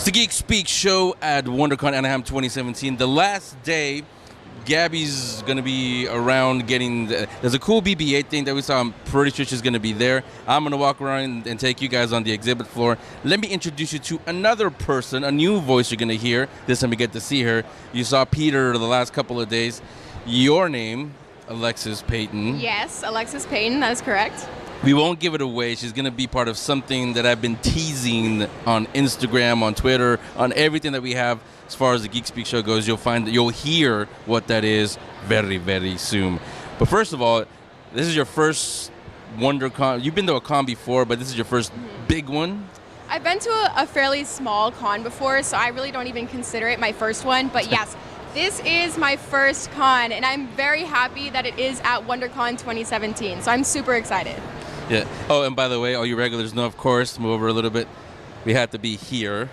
It's the Geek Speak show at WonderCon Anaheim 2017. The last day, Gabby's going to be around getting... there's a cool BB-8 thing that we saw. I'm pretty sure she's going to be there. I'm going to walk around and take you guys on the exhibit floor. Let me introduce you to another person, a new voice you're going to hear. This time we get to see her. You saw Peter the last couple of days. Your name, Alexis Paton. Yes, Alexis Paton, that is correct. We won't give it away. She's going to be part of something that I've been teasing on Instagram, on Twitter, on everything that we have as far as the Geek Speak show goes. You'll hear what that is very, very soon. But first of all, this is your first WonderCon. You've been to a con before, but this is your first big one. I've been to a fairly small con before, so I really don't even consider it my first one. But yes, this is my first con, and I'm very happy that it is at WonderCon 2017. So I'm super excited. Yeah. Oh, and by the way, all you regulars know, of course, move over a little bit. We have to be here.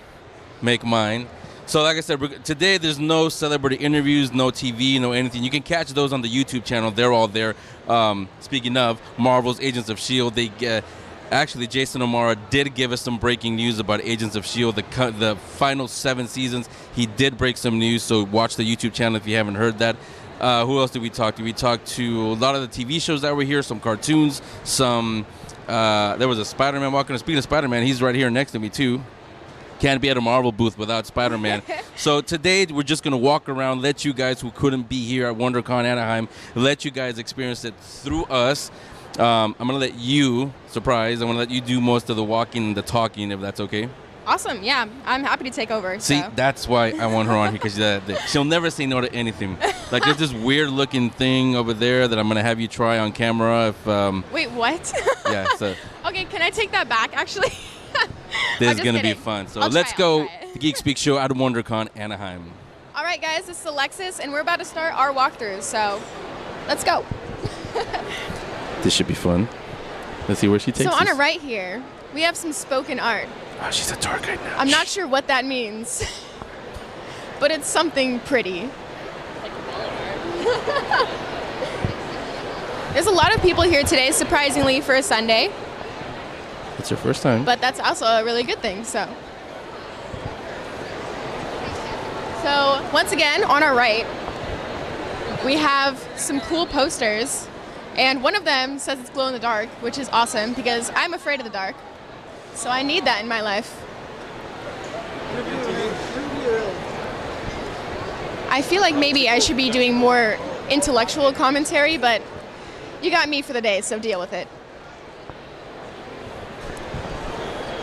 Make mine. So like I said, today there's no celebrity interviews, no TV, no anything. You can catch those on the YouTube channel. They're all there. Speaking of Marvel's Agents of S.H.I.E.L.D., actually, Jason O'Mara did give us some breaking news about Agents of S.H.I.E.L.D., the final 7 seasons. He did break some news, so watch the YouTube channel if you haven't heard that. Who else did we talk to? We talked to a lot of the TV shows that were here, some cartoons, some... there was a Spider-Man walking. Speaking of Spider-Man, he's right here next to me, too. Can't be at a Marvel booth without Spider-Man. So today, we're just going to walk around, let you guys who couldn't be here at WonderCon Anaheim, let you guys experience it through us. I'm going to let you, surprise, I'm going to let you do most of the walking and the talking, if that's okay. Awesome, yeah. I'm happy to take over. See, so. That's why I want her on here, because she'll never say no to anything. Like, there's this weird-looking thing over there that I'm going to have you try on camera. If Wait, what? Yeah, so... Okay, can I take that back, actually? This is going to be fun. So let's go, the Geek Speak show out of WonderCon Anaheim. All right, guys, this is Alexis, and we're about to start our walkthrough, so let's go. This should be fun. Let's see where she takes us. So on our right here, we have some spoken art. Oh, she's a tour guide now. I'm not sure what that means, but it's something pretty. There's a lot of people here today, surprisingly, for a Sunday. It's your first time. But that's also a really good thing, so. So, once again, on our right, we have some cool posters. And one of them says it's glow in the dark, which is awesome because I'm afraid of the dark. So I need that in my life. I feel like maybe I should be doing more intellectual commentary, but you got me for the day, so deal with it.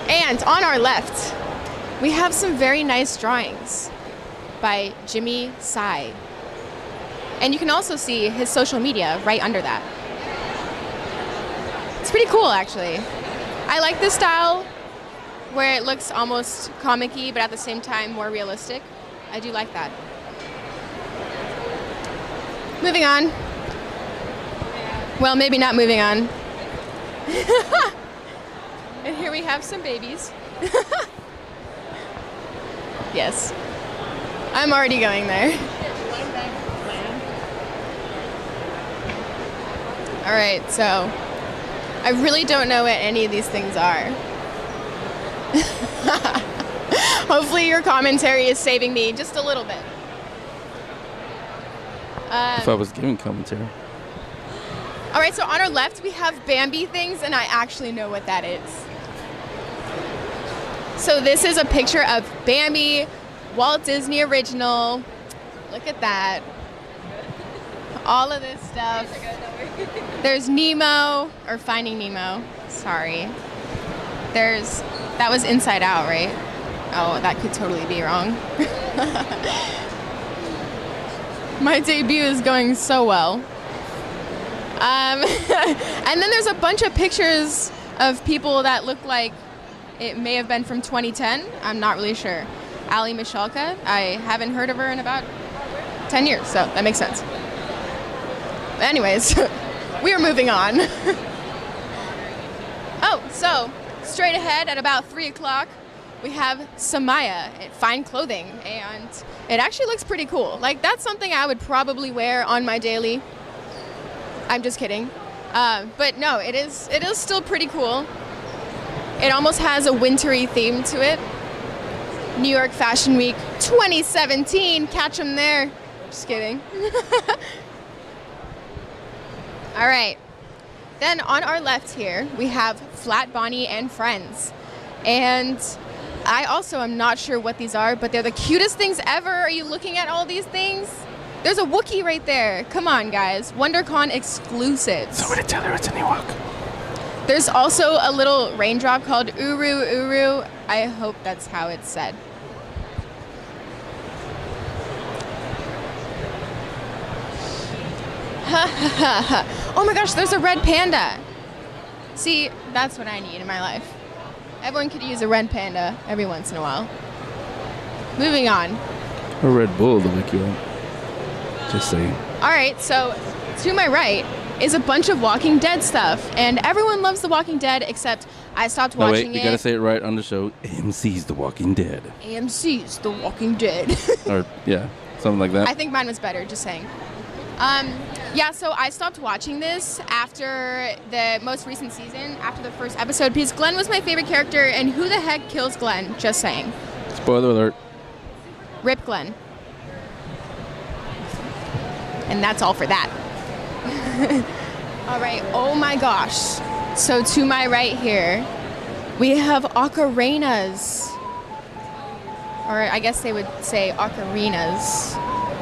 And on our left, we have some very nice drawings by Jimmy Tsai. And you can also see his social media right under that. It's pretty cool, actually. I like this style where it looks almost comic-y, but at the same time more realistic. I do like that. Moving on. Well, maybe not moving on. And here we have some babies. Yes. I'm already going there. All right, so I really don't know what any of these things are. Hopefully your commentary is saving me just a little bit. If I was giving commentary. All right, so on our left we have Bambi things, and I actually know what that is. So this is a picture of Bambi, Walt Disney original. Look at that. All of this stuff. There's Nemo, or Finding Nemo, sorry. That was Inside Out, right? Oh, that could totally be wrong. My debut is going so well. And then there's a bunch of pictures of people that look like it may have been from 2010. I'm not really sure. Ali Mishalka, I haven't heard of her in about 10 years, so that makes sense. Anyways, we are moving on. Oh, so straight ahead at about 3 o'clock, we have Samaya at Fine Clothing, and it actually looks pretty cool. Like, that's something I would probably wear on my daily. I'm just kidding. But no, it is still pretty cool. It almost has a wintry theme to it. New York Fashion Week 2017. Catch them there. Just kidding. All right. Then on our left here, we have Flat Bonnie and Friends. And I also am not sure what these are, but they're the cutest things ever. Are you looking at all these things? There's a Wookiee right there. Come on, guys. WonderCon exclusives. Somebody tell her it's an Ewok. There's also a little raindrop called Uru Uru. I hope that's how it's said. Oh my gosh, there's a red panda. See, that's what I need in my life. Everyone could use a red panda every once in a while. Moving on. A Red Bull to wake you up. Just saying. All right, so to my right is a bunch of Walking Dead stuff, and everyone loves The Walking Dead except I stopped watching you gotta say it right on the show. AMC's The Walking Dead. AMC's The Walking Dead. Or, yeah, something like that. I think mine was better, just saying. Yeah, so I stopped watching this after the most recent season, after the first episode, because Glenn was my favorite character, and who the heck kills Glenn? Just saying. Spoiler alert. Rip Glenn. And that's all for that. All right, oh my gosh. So to my right here, we have ocarinas. Or I guess they would say ocarinas.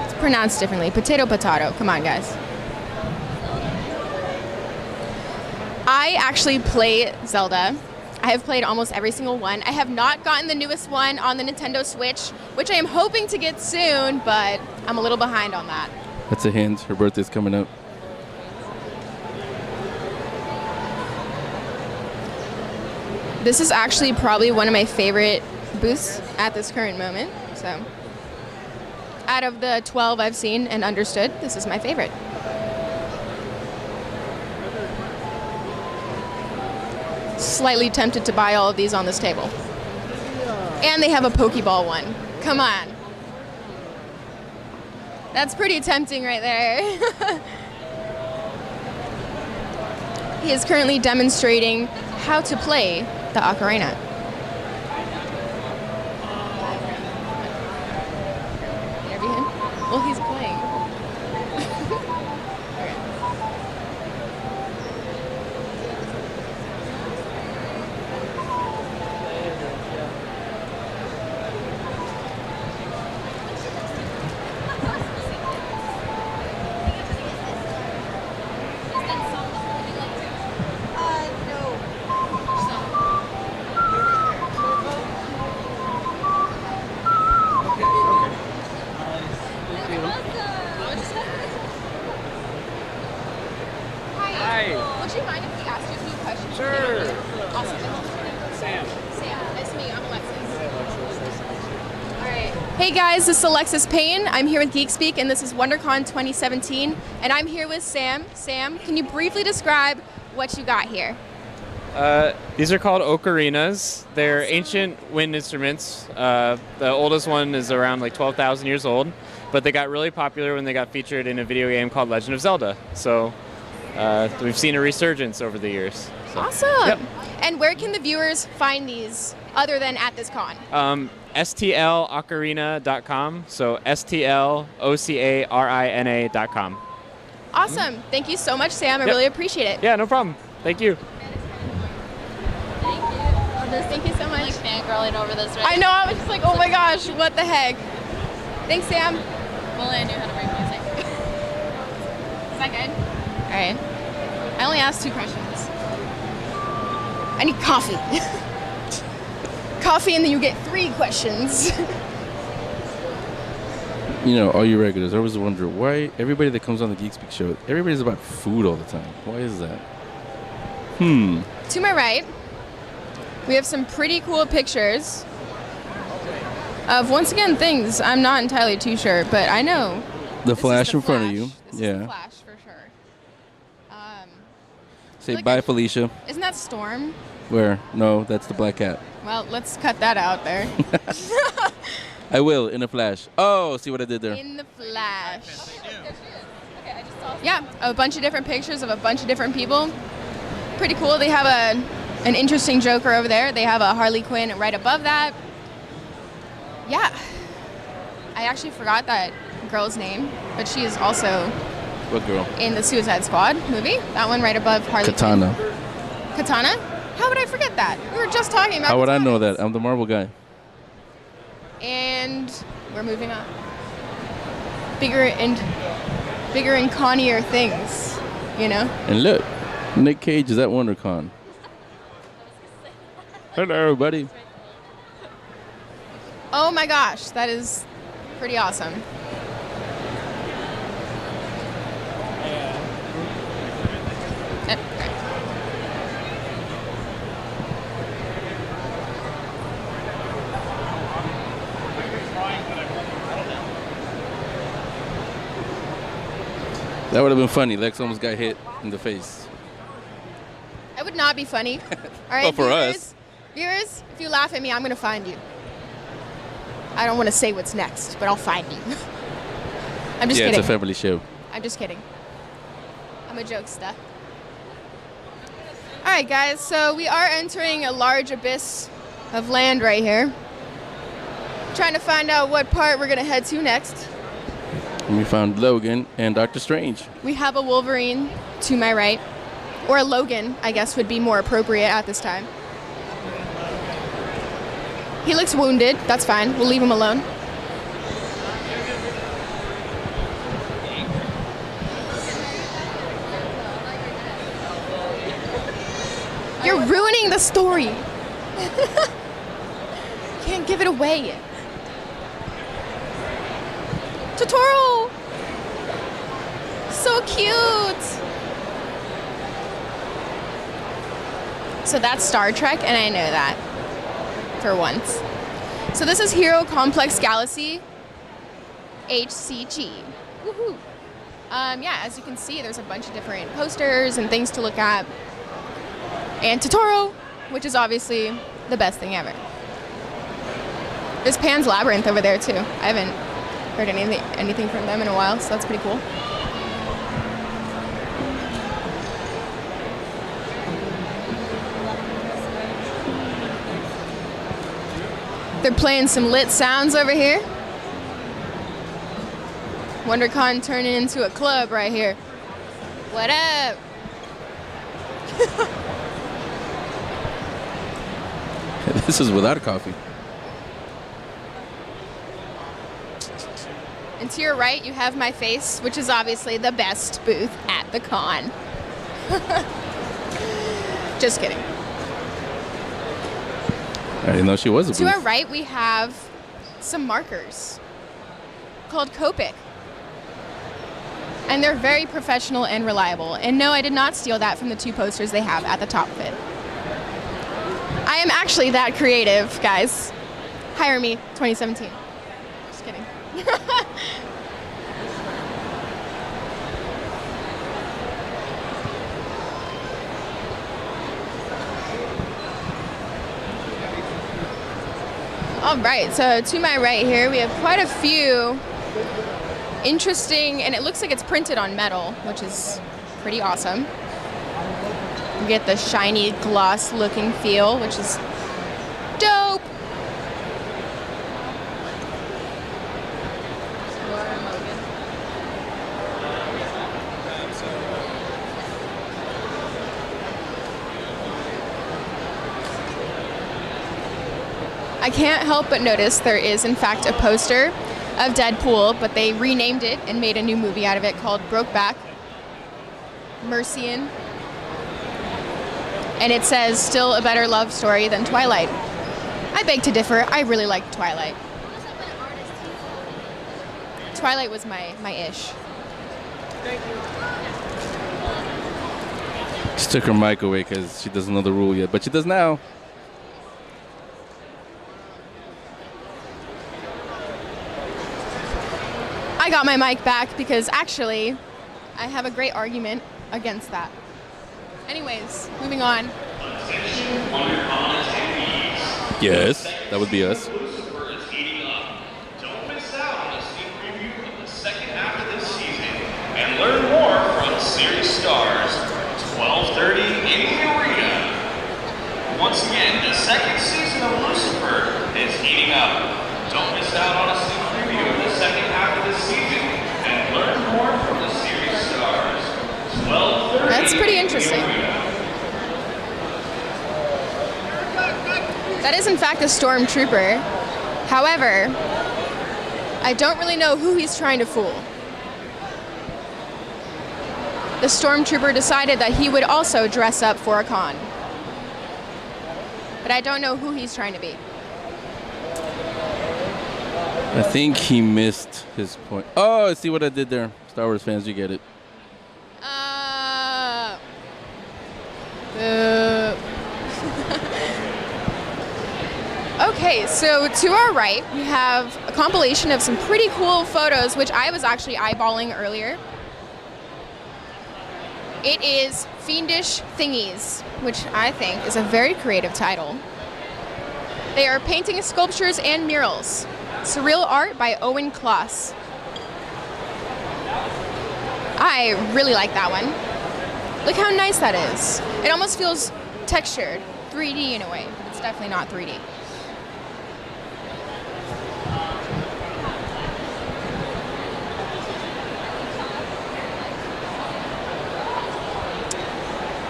It's pronounced differently. Potato, potato. Come on, guys. I actually play Zelda. I have played almost every single one. I have not gotten the newest one on the Nintendo Switch, which I am hoping to get soon, but I'm a little behind on that. That's a hint. Her birthday's coming up. This is actually probably one of my favorite booths at this current moment. So, out of the 12 I've seen and understood, this is my favorite. Slightly tempted to buy all of these on this table. And they have a Pokeball one. Come on. That's pretty tempting right there. He is currently demonstrating how to play the ocarina. Interview him? Well, he's playing. Okay. Would you mind if we asked you a few questions? Sure. Awesome. Sam. Sam, nice to meet you. I'm Alexis. All right. Hey guys, this is Alexis Paton. I'm here with Geek Speak, and this is WonderCon 2017. And I'm here with Sam. Sam, can you briefly describe what you got here? These are called ocarinas. They're ancient wind instruments. The oldest one is around like 12,000 years old, but they got really popular when they got featured in a video game called Legend of Zelda. So we've seen a resurgence over the years. So. Awesome. Yep. And where can the viewers find these other than at this con? stlocarina.com. So stlocarina.com. Awesome. Thank you so much, Sam. I really appreciate it. Yeah, no problem. Thank you. Thank you so much. Like fangirling over this, right? I know, I was just like, oh my gosh, what the heck. Thanks, Sam. Well, I knew how to write music. Is that good? All right. I only asked 2 questions. I need coffee. Coffee, and then you get 3 questions. You know, all you regulars, I always wonder why everybody that comes on the Geek Speak show, everybody's about food all the time. Why is that? To my right, we have some pretty cool pictures of, once again, things I'm not entirely too sure, but I know. The This Flash is the in front of you. This is Yeah. the Flash, for sure. Say Like bye, a- Felicia. Isn't that Storm? Where? No, that's the Black Cat. Well, let's cut that out there. I will, in a flash. Oh, see what I did there? In the Flash. Yeah, a bunch of different pictures of a bunch of different people. Pretty cool. They have an interesting Joker over there. They have a Harley Quinn right above that. Yeah. I actually forgot that girl's name, but she is also What girl? in the Suicide Squad movie. That one right above Harley Katana. Quinn. Katana? How would I forget that? We were just talking about How would I katanas. know that? I'm the Marvel guy. And we're moving on. Bigger and connier things, you know? And look, Nick Cage is at WonderCon. Hello, everybody. Oh my gosh, that is pretty awesome. Yep, okay. That would have been funny. Lex almost got hit in the face. That would not be funny. All right, Well, for viewers, us. Viewers, if you laugh at me, I'm going to find you. I don't want to say what's next, but I'll find you. I'm just Yeah, kidding. it's a family show. I'm just kidding. I'm a jokester. All right, guys, so we are entering a large abyss of land right here. Trying to find out what part we're going to head to next. And we found Logan and Doctor Strange. We have a Wolverine to my right. Or a Logan, I guess, would be more appropriate at this time. He looks wounded. That's fine. We'll leave him alone. You're ruining the story. Can't give it away. Totoro! So cute! So that's Star Trek, and I know that. For once. So this is Hero Complex Galaxy HCG. Woohoo! Yeah, as you can see, there's a bunch of different posters and things to look at. And Totoro, which is obviously the best thing ever. There's Pan's Labyrinth over there too. I haven't heard anything from them in a while, so that's pretty cool. They're playing some lit sounds over here. WonderCon turning into a club right here. What up? This is without coffee. And to your right, you have my face, which is obviously the best booth at the con. Just kidding. I didn't know she was a To our booth. right, we have some markers called Copic. And they're very professional and reliable. And no, I did not steal that from the two posters they have at the top of it. I am actually that creative, guys. Hire me, 2017. Just kidding. All right, so to my right here, we have quite a few interesting, and it looks like it's printed on metal, which is pretty awesome. You get the shiny gloss looking feel, which is dope. I can't help but notice there is in fact a poster of Deadpool, but they renamed it and made a new movie out of it called Brokeback Mercian. And it says, still a better love story than Twilight. I beg to differ. I really like Twilight. Twilight was my ish. She took her mic away because she doesn't know the rule yet, but she does now. I got my mic back because actually I have a great argument against that. Anyways, moving on. Yes, that would be us. Don't miss out on a sneak preview of the second half of this season and learn more from series stars. 12:30 in the arena. Once again, the second season of Lucifer is heating up. Don't miss out on a sneak preview of the second half of the season and learn more from the series stars. 12:30. That's pretty interesting. That is in fact a stormtrooper. However, I don't really know who he's trying to fool. The stormtrooper decided that he would also dress up for a con. But I don't know who he's trying to be. I think he missed his point. Oh, I see what I did there. Star Wars fans, you get it. Okay, so to our right, we have a compilation of some pretty cool photos, which I was actually eyeballing earlier. It is Fiendish Thingies, which I think is a very creative title. They are paintings, sculptures, and murals. Surreal art by Owen Kloss. I really like that one. Look how nice that is. It almost feels textured, 3D in a way, but it's definitely not 3D.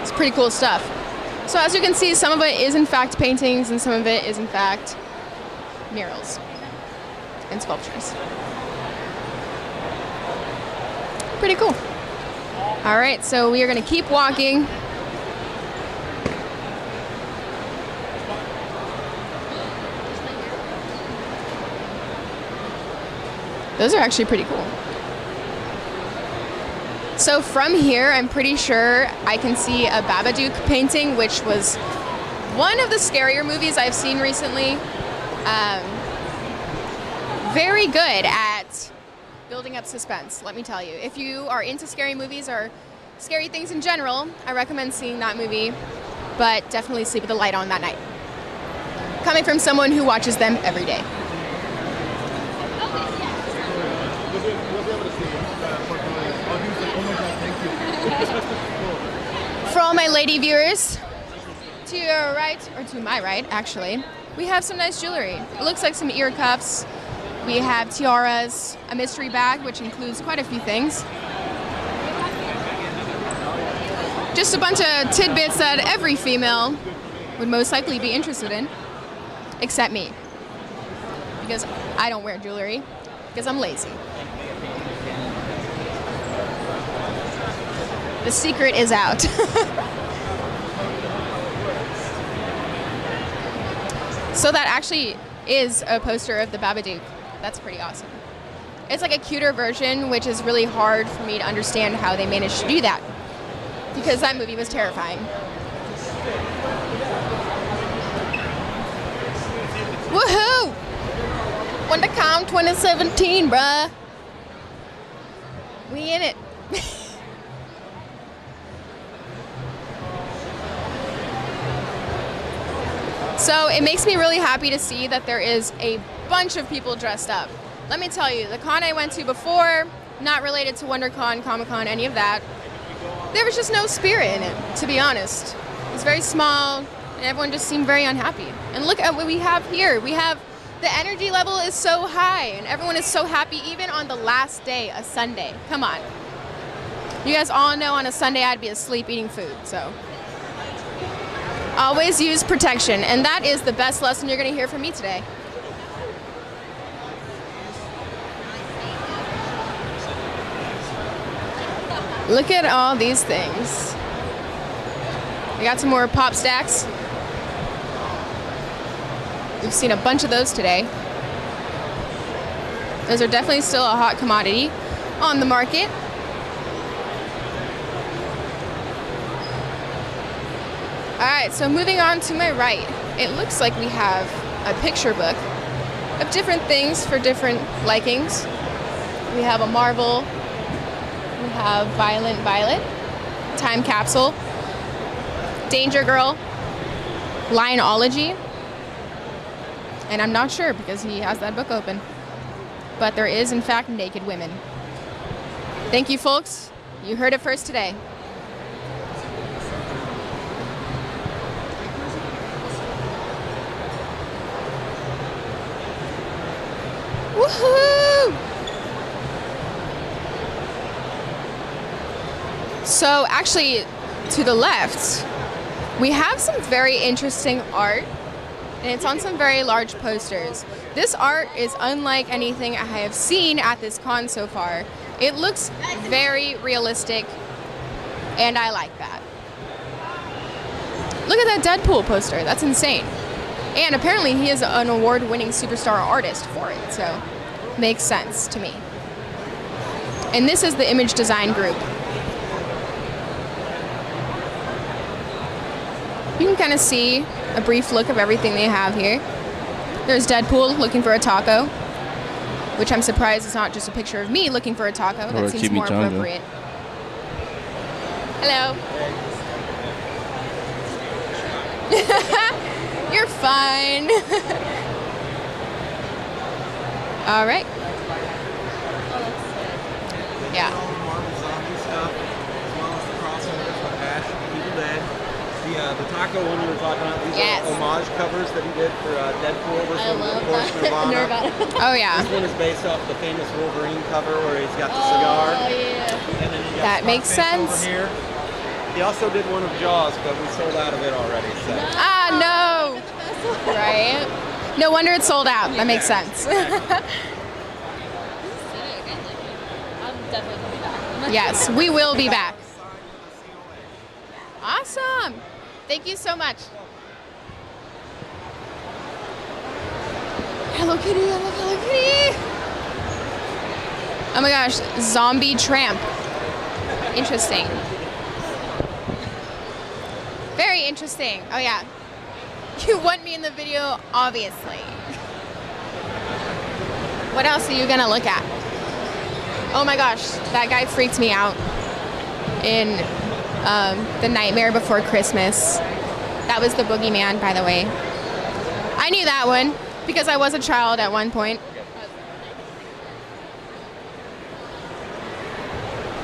It's pretty cool stuff. So as you can see, some of it is in fact paintings and some of it is in fact murals and sculptures. Pretty cool. All right, so we are going to keep walking. Those are actually pretty cool. So from here, I'm pretty sure I can see a Babadook painting, which was one of the scarier movies I've seen recently. Very good at building up suspense, let me tell you. If you are into scary movies or scary things in general, I recommend seeing that movie, but definitely sleep with the light on that night. Coming from someone who watches them every day. For all my lady viewers, to your right, or to my right actually, we have some nice jewelry. It looks like some ear cuffs. We have tiaras, a mystery bag, which includes quite a few things. Just a bunch of tidbits that every female would most likely be interested in, except me. Because I don't wear jewelry, because I'm lazy. The secret is out. So that actually is a poster of the Babadook. That's pretty awesome. It's like a cuter version, which is really hard for me to understand how they managed to do that, because that movie was terrifying. Woohoo! WonderCon 2017, bruh. We in it. So it makes me really happy to see that there is a bunch of people dressed up. Let me tell you, the con I went to before, not related to WonderCon, Comic-Con, any of that, there was just no spirit in it, to be honest. It was very small, and everyone just seemed very unhappy. And look at what we have here. We have, the energy level is so high, and everyone is so happy, even on the last day, a Sunday. Come on. You guys all know on a Sunday I'd be asleep eating food, so. Always use protection, and that is the best lesson you're going to hear from me today. Look at all these things. We got some more pop stacks. We've seen a bunch of those today. Those are definitely still a hot commodity on the market. All right, so moving on to my right, it looks like we have a picture book of different things for different likings. We have a Marvel, we have Violent Violet, Time Capsule, Danger Girl, Lionology, and I'm not sure because he has that book open, but there is in fact Naked Women. Thank you, folks. You heard it first today. Woohoo! So actually, to the left, we have some very interesting art, and it's on some very large posters. This art is unlike anything I have seen at this con so far. It looks very realistic, and I like that. Look at that Deadpool poster, that's insane. And apparently he is an award-winning superstar artist for it, so makes sense to me. And this is the image design group. You can kind of see a brief look of everything they have here. There's Deadpool looking for a taco, which I'm surprised is not just a picture of me looking for a taco. That seems more appropriate. Hello. You're fine. All right. Yeah. The taco one you were talking about, these Yes. are homage covers that he did for Deadpool. This I one, love of course, that. Nirvana. Oh yeah. This one is based off the famous Wolverine cover where he's got the cigar. Oh, yeah. And then you got That makes Scarface sense. over here. He also did one of Jaws, but we sold out of it already. So. Ah no. Right. No wonder it's sold out. That makes sense. Sick. I like it. I'm definitely coming back. Yes, we will be back. Awesome. Thank you so much. Hello Kitty, I love Hello Kitty. Oh my gosh, zombie tramp. Interesting. Very interesting. Oh yeah. You want me in the video, obviously. What else are you gonna look at? Oh my gosh, that guy freaked me out in The Nightmare Before Christmas. That was the boogeyman, by the way. I knew that one because I was a child at one point.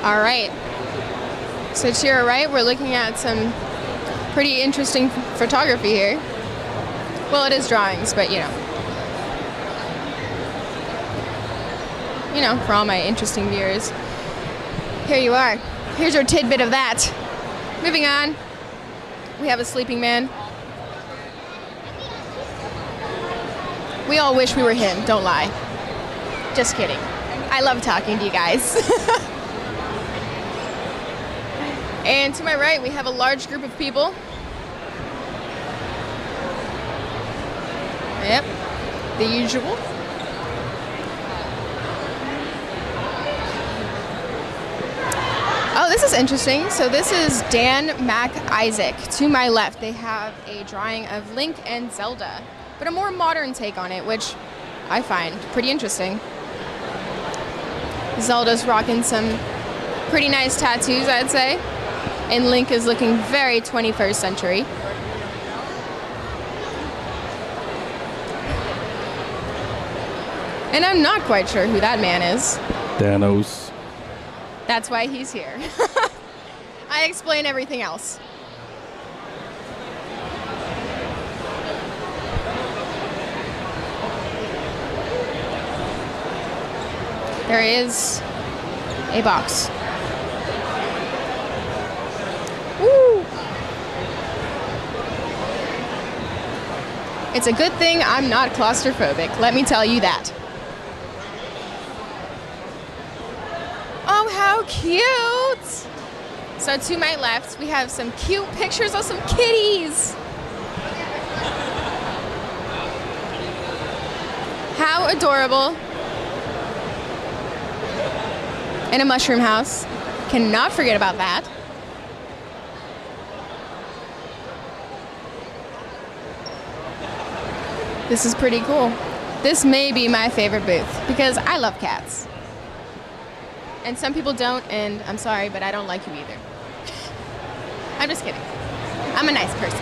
All right. So to your right, we're looking at some pretty interesting photography here. Well, it is drawings, but you know, for all my interesting viewers. Here you are. Here's your tidbit of that. Moving on, we have a sleeping man. We all wish we were him, don't lie. Just kidding. I love talking to you guys. And to my right, we have a large group of people. Yep, the usual. Oh, this is interesting. So this is Dan Mac Isaac. To my left, they have a drawing of Link and Zelda, but a more modern take on it, which I find pretty interesting. Zelda's rocking some pretty nice tattoos, I'd say, and Link is looking very 21st century. And I'm not quite sure who that man is. Thanos. That's why he's here. I explain everything else. There is a box. Woo! It's a good thing I'm not claustrophobic, let me tell you that. Oh, how cute! So to my left, we have some cute pictures of some kitties. How adorable. And a mushroom house. Cannot forget about that. This is pretty cool. This may be my favorite booth because I love cats. And some people don't, and I'm sorry, but I don't like you either. I'm just kidding. I'm a nice person.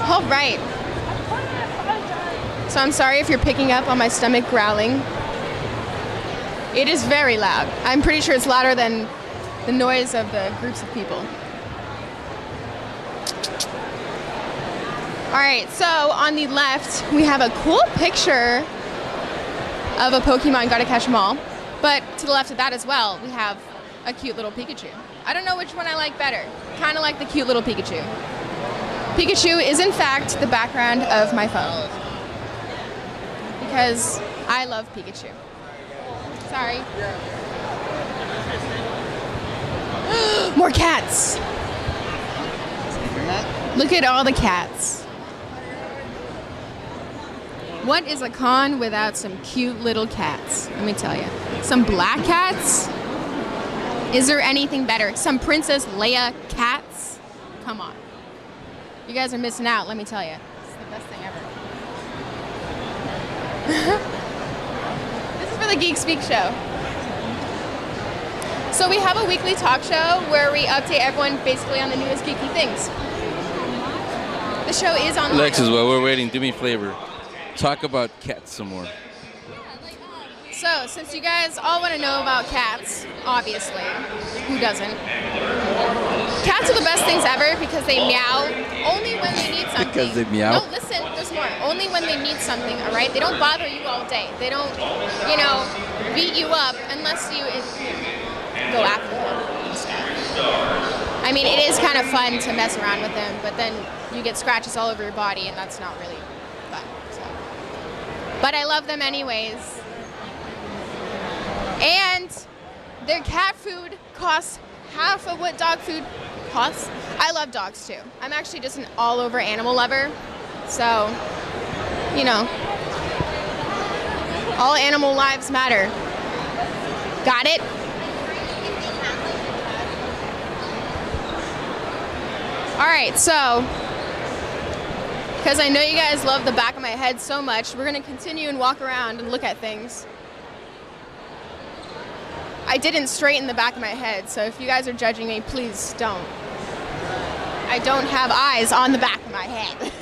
All right. So I'm sorry if you're picking up on my stomach growling. It is very loud. I'm pretty sure it's louder than the noise of the groups of people. All right, so on the left, we have a cool picture of a Pokemon Gotta Catch 'em All. But to the left of that as well, we have a cute little Pikachu. I don't know which one I like better. Kind of like the cute little Pikachu. Pikachu is in fact the background of my phone. Because I love Pikachu. Sorry. More cats. Look at all the cats. What is a con without some cute little cats? Let me tell you. Some black cats? Is there anything better? Some Princess Leia cats? Come on. You guys are missing out, let me tell you. It's the best thing ever. This is for the Geek Speak show. So we have a weekly talk show where we update everyone basically on the newest geeky things. The show is online. Alexis, while we're waiting, do me a favor. Talk about cats some more. So, since you guys all want to know about cats, obviously, who doesn't? Cats are the best things ever because they meow only when they need something. Because they meow? No, listen, there's more. Only when they need something, all right? They don't bother you all day. They don't, beat you up unless you go after them instead. I mean, it is kind of fun to mess around with them, but then you get scratches all over your body, and that's not really fun. So. But I love them anyways. And their cat food costs half of what dog food costs. I love dogs too. I'm actually just an all-over animal lover. So, all animal lives matter. Got it? All right, so, because I know you guys love the back of my head so much, we're going to continue and walk around and look at things. I didn't straighten the back of my head, so if you guys are judging me, please don't. I don't have eyes on the back of my head.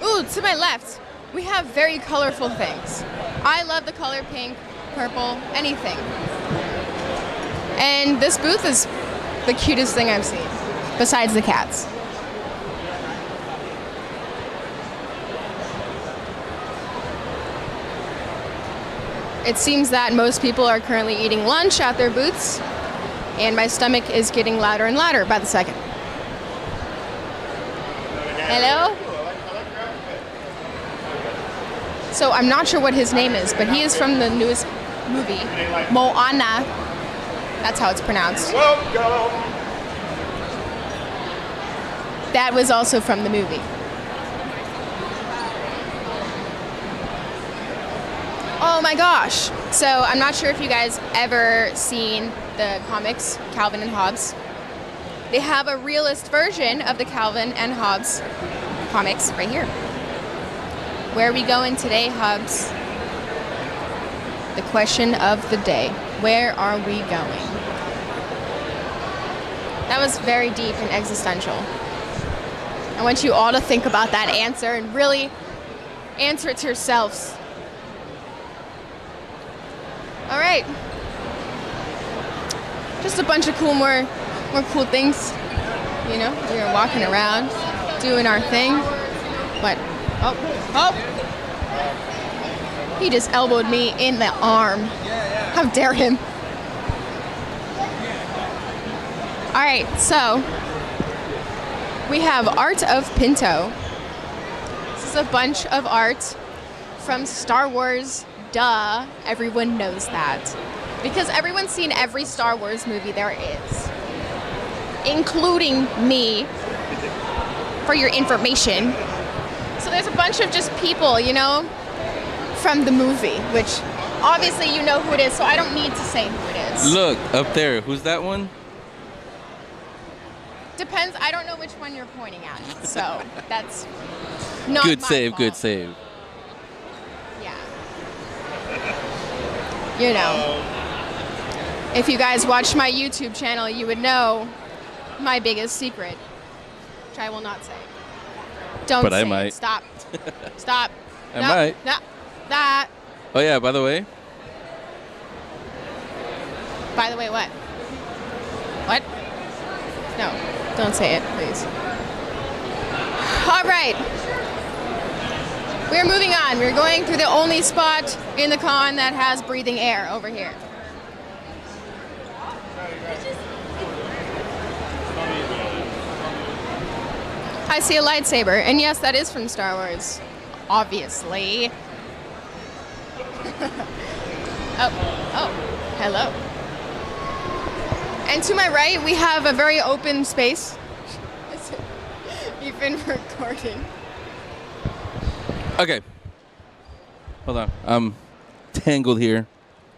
Ooh, to my left, we have very colorful things. I love the color pink, purple, anything. And this booth is the cutest thing I've seen, besides the cats. It seems that most people are currently eating lunch at their booths, and my stomach is getting louder and louder by the second. Hello? So I'm not sure what his name is, but he is from the newest movie, Moana. That's how it's pronounced. That was also from the movie. Oh my gosh. So I'm not sure if you guys ever seen the comics, Calvin and Hobbes. They have a realist version of the Calvin and Hobbes comics right here. Where are we going today, Hobbes? The question of the day. Where are we going? That was very deep and existential. I want you all to think about that answer and really answer it to yourselves. All right. Just a bunch of more cool things. We were walking around, doing our thing. But, oh. He just elbowed me in the arm. How dare him? All right, so we have Art of Pinto. This is a bunch of art from Star Wars. Duh, everyone knows that. Because everyone's seen every Star Wars movie there is. Including me, for your information. So there's a bunch of just people, from the movie, which obviously you know who it is, so I don't need to say who it is. Look, up there. Who's that one? Depends. I don't know which one you're pointing at, so that's not Good my save, fault. good save. If you guys watch my YouTube channel, you would know my biggest secret, which I will not say. Don't But say I it. might. Stop. Stop. I might. No. That. Oh yeah, by the way. By the way, what? What? No, don't say it, please. All right. We're moving on. We're going through the only spot in the con that has breathing air over here. I see a lightsaber, and yes, that is from Star Wars, obviously. Oh, hello. And to my right, we have a very open space. You've been recording. Okay. Hold on. I'm tangled here.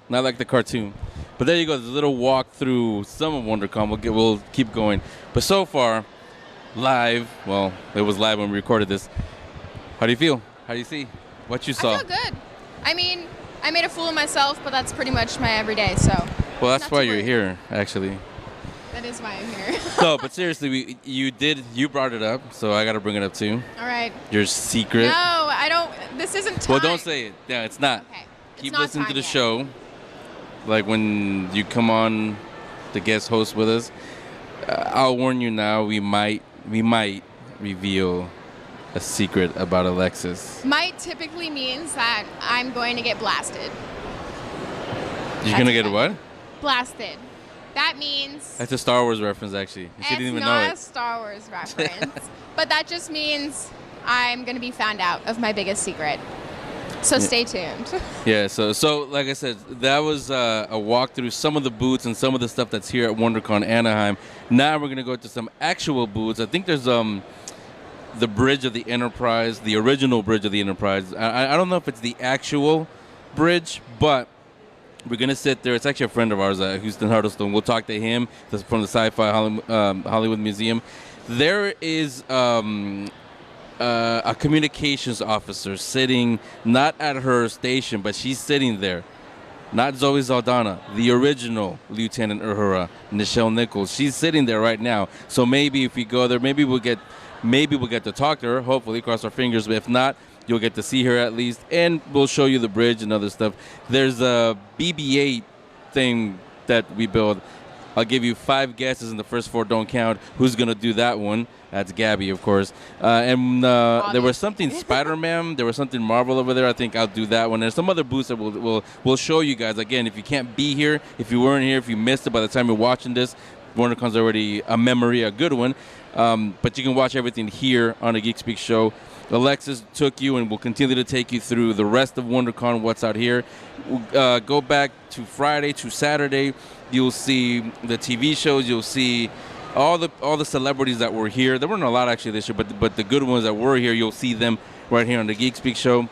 Not like the cartoon. But there you go. There's a little walk through some of WonderCon. We'll keep going. But so far, live. Well, it was live when we recorded this. How do you feel? How do you see? What you saw? I feel good. I mean, I made a fool of myself, but that's pretty much my everyday, so. Well, that's not why to you're worry. here, actually. That is why I'm here. No, but seriously, you brought it up, so I got to bring it up too. All right. Your secret. No, I don't. This isn't time. Well, don't say it. Yeah, it's not. Okay. It's Keep not listening to time the yet. show. Like when you come on the guest host with us, I'll warn you now, we might reveal a secret about Alexis. Might typically means that I'm going to get blasted. You're going to That's get okay. what? Blasted. That means That's a Star Wars reference, actually. You shouldn't it's even know not a it. Star Wars reference. But that just means I'm going to be found out of my biggest secret. So stay tuned. Yeah, so like I said, that was a walk through some of the booths and some of the stuff that's here at WonderCon Anaheim. Now we're going to go to some actual booths. I think there's the Bridge of the Enterprise, the original Bridge of the Enterprise. I don't know if it's the actual bridge, but we're going to sit there. It's actually a friend of ours, Houston Huddleston. We'll talk to him. That's from the Sci-Fi Hollywood Museum. There is a communications officer sitting not at her station, but she's sitting there. Not Zoe Saldana, the original Lieutenant Uhura, Nichelle Nichols. She's sitting there right now. So maybe if we go there, maybe we'll get to talk to her. Hopefully, cross our fingers. But if not, you'll get to see her at least, and we'll show you the bridge and other stuff. There's a BB-8 thing that we build. I'll give you 5 guesses, and the first 4 don't count. Who's gonna do that one? That's Gabby, of course. And there was something Spider-Man. There was something Marvel over there. I think I'll do that one. There's some other booths that we'll show you guys. Again, if you can't be here, if you weren't here, if you missed it by the time you're watching this, WonderCon's already a memory, a good one. But you can watch everything here on the Geek Speak show. Alexis took you and will continue to take you through the rest of WonderCon, what's out here. Go back to Friday to Saturday. You'll see the TV shows. You'll see all the celebrities that were here. There weren't a lot actually this year, but the good ones that were here, you'll see them right here on the Geek Speak show.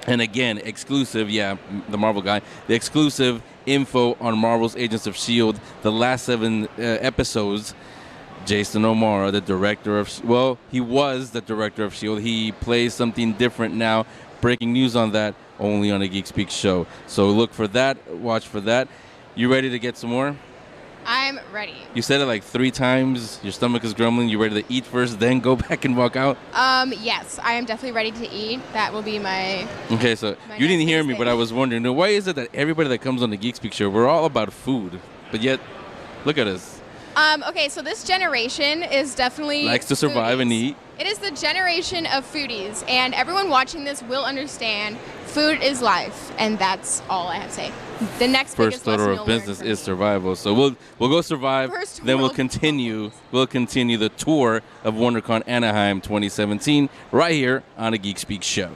And again, exclusive, yeah, the Marvel guy, the exclusive info on Marvel's Agents of S.H.I.E.L.D., the last 7 episodes. Jason O'Mara, the director of, he was the director of S.H.I.E.L.D. He plays something different now. Breaking news on that, only on the Geek Speak show. So look for that, watch for that. You ready to get some more? I'm ready. You said it like 3 times. Your stomach is grumbling. You ready to eat first, then go back and walk out? Yes, I am definitely ready to eat. That will be my... Okay, so you didn't hear me, but I was wondering, why is it that everybody that comes on the Geek Speak show, we're all about food, but yet, look at us. Okay, so this generation is definitely... Likes to survive foodies. and eat. It is the generation of foodies, and everyone watching this will understand food is life, and that's all I have to say. The next First biggest lesson order you'll of learn business from is me. survival. So we'll go survive. First Then we'll world continue the tour of WonderCon Anaheim 2017 right here on the Geek Speak show.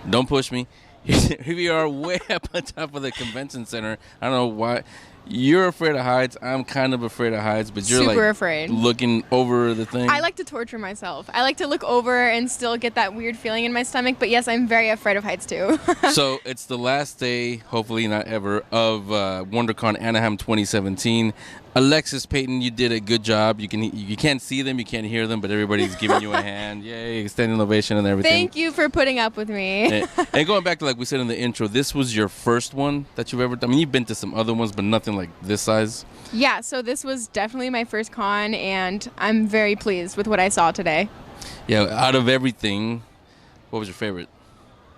Don't push me. Here we are, way up on top of the convention center. I don't know why. You're afraid of heights. I'm kind of afraid of heights, but you're Super like afraid. looking over the thing. I like to torture myself. I like to look over and still get that weird feeling in my stomach, but yes, I'm very afraid of heights too. So it's the last day, hopefully not ever, of WonderCon Anaheim 2017. Alexis Paton, you did a good job. You can't see them, you can't hear them, but everybody's giving you a hand. Yay, standing ovation and everything. Thank you for putting up with me. And going back to like we said in the intro, this was your first one that you've ever done. I mean, you've been to some other ones, but nothing like this size. Yeah, so this was definitely my first con, and I'm very pleased with what I saw today. Yeah, out of everything, what was your favorite?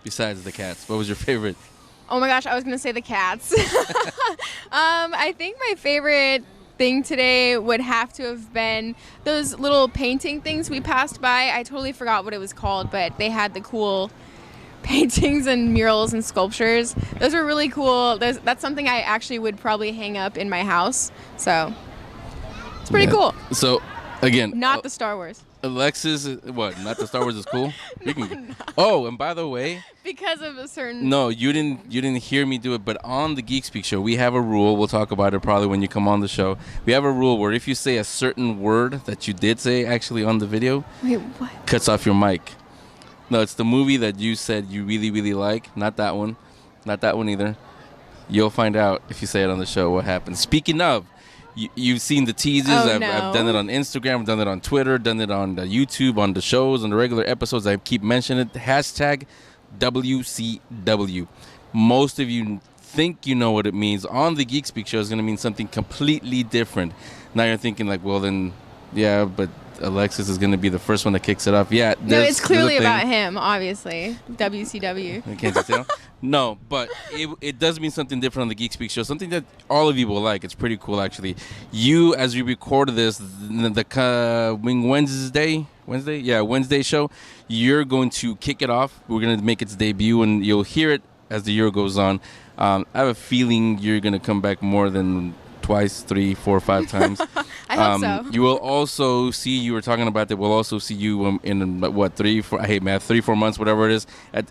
Besides the cats, what was your favorite? Oh my gosh, I was going to say the cats. I think my favorite thing today would have to have been those little painting things we passed by. I totally forgot what it was called, but they had the cool paintings and murals and sculptures. Those were really cool. That's something I actually would probably hang up in my house. So it's pretty cool. So, again, Not the Star Wars. Alexis, what? Not the Star Wars is cool. You can. Oh, and by the way, Because of a certain. no, you didn't hear me do it. But on the Geek Speak show, we have a rule. We'll talk about it probably when you come on the show. We have a rule where if you say a certain word that you did say actually on the video, Wait, what? cuts off your mic. No, it's the movie that you said you really, really like. Not that one. Not that one either. You'll find out if you say it on the show what happens. Speaking of, you've seen the teasers. Oh, I've done it on Instagram. I've done it on Twitter. Done it on the YouTube, on the shows, on the regular episodes. I keep mentioning it. Hashtag WCW. Most of you think you know what it means. On the Geek Speak show, it's going to mean something completely different. Now you're thinking like, well, then, yeah, but Alexis is going to be the first one that kicks it off. Yeah. No, it's clearly about him, obviously. WCW. Can't you tell? No, but it does mean something different on the Geek Speak show. Something that all of you will like. It's pretty cool, actually. You, as we recorded this, the Wednesday show, you're going to kick it off. We're going to make its debut, and you'll hear it as the year goes on. I have a feeling you're going to come back more than twice, 3, 4, 5 times. I hope so. You will also see, you were talking about that, we'll also see you in, 3, 4, I hate math, 3, 4 months, whatever it is,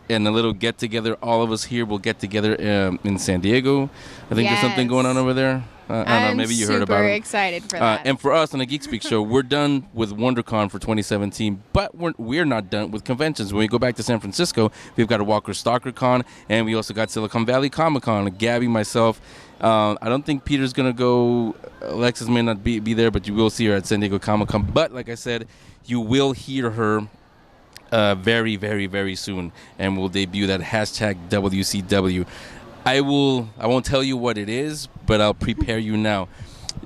in a little get-together. All of us here will get together in San Diego. I think there's something going on over there. I don't know, maybe you heard about it. I'm super excited for that. And for us on the Geek Speak show, we're done with WonderCon for 2017, but we're not done with conventions. When we go back to San Francisco, we've got a Walker Stalker Con, and we also got Silicon Valley Comic Con. Gabby, myself, I don't think Peter's going to go. Alexis may not be there, but you will see her at San Diego Comic Con. But like I said, you will hear her very, very, very soon, and we'll debut that hashtag WCW. I won't tell you what it is, but I'll prepare you now.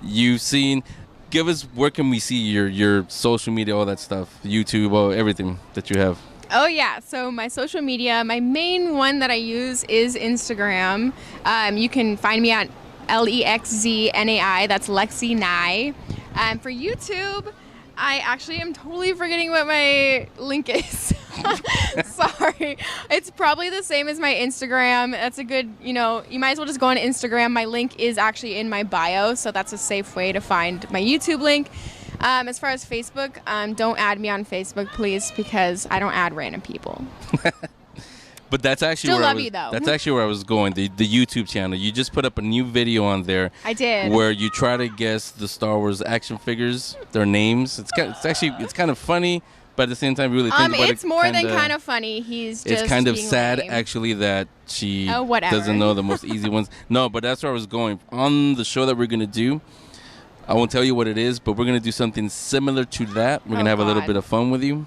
You've seen, give us, where can we see your social media, all that stuff, YouTube, everything that you have? Oh, yeah. So my social media, my main one that I use is Instagram. You can find me at LEXZNAI. That's Lexi Nye. For YouTube, I actually am totally forgetting what my link is. Sorry. It's probably the same as my Instagram. That's a good, you might as well just go on Instagram. My link is actually in my bio, so that's a safe way to find my YouTube link. As far as Facebook, don't add me on Facebook, please, because I don't add random people. But that's actually Still where love I was, you, though. That's actually where I was going. The YouTube channel. You just put up a new video on there. I did. Where you try to guess the Star Wars action figures, their names. It's kind of funny, but at the same time, really think about it. It's more than kind of funny. He's just It's kind of being sad, lame. actually, that she whatever. doesn't know the most easy ones. No, but that's where I was going. On the show that we're gonna do, I won't tell you what it is, but we're gonna do something similar to that. We're gonna have a little God. bit of fun with you.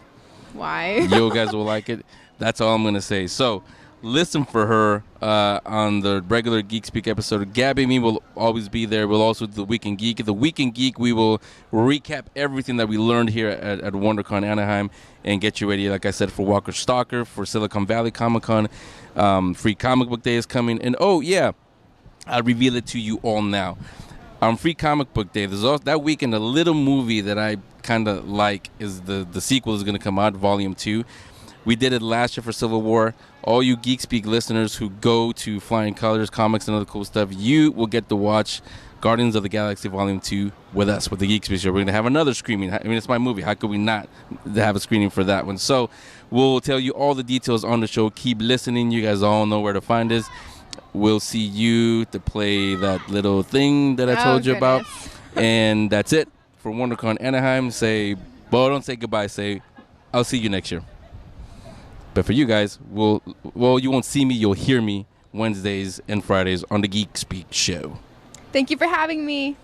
Why? You guys will like it. That's all I'm going to say. So, listen for her on the regular Geek Speak episode. Gabby and me will always be there. We'll also do the Week in Geek. The Week in Geek, we will recap everything that we learned here at WonderCon Anaheim and get you ready, like I said, for Walker Stalker, for Silicon Valley Comic Con. Free Comic Book Day is coming. And, oh, yeah, I'll reveal it to you all now. On Free Comic Book Day, there's also, that weekend, a little movie that I kind of like is the sequel is going to come out, Volume 2. We did it last year for Civil War. All you Geek Speak listeners who go to Flying Colors Comics and other cool stuff, you will get to watch Guardians of the Galaxy Volume 2 with us, with the Geek Speak show. We're going to have another screening. I mean, it's my movie. How could we not have a screening for that one? So we'll tell you all the details on the show. Keep listening. You guys all know where to find us. We'll see you to play that little thing that I told you about. And that's it for WonderCon Anaheim. Don't say goodbye. Say, I'll see you next year. But for you guys, you won't see me. You'll hear me Wednesdays and Fridays on the Geek Speak show. Thank you for having me.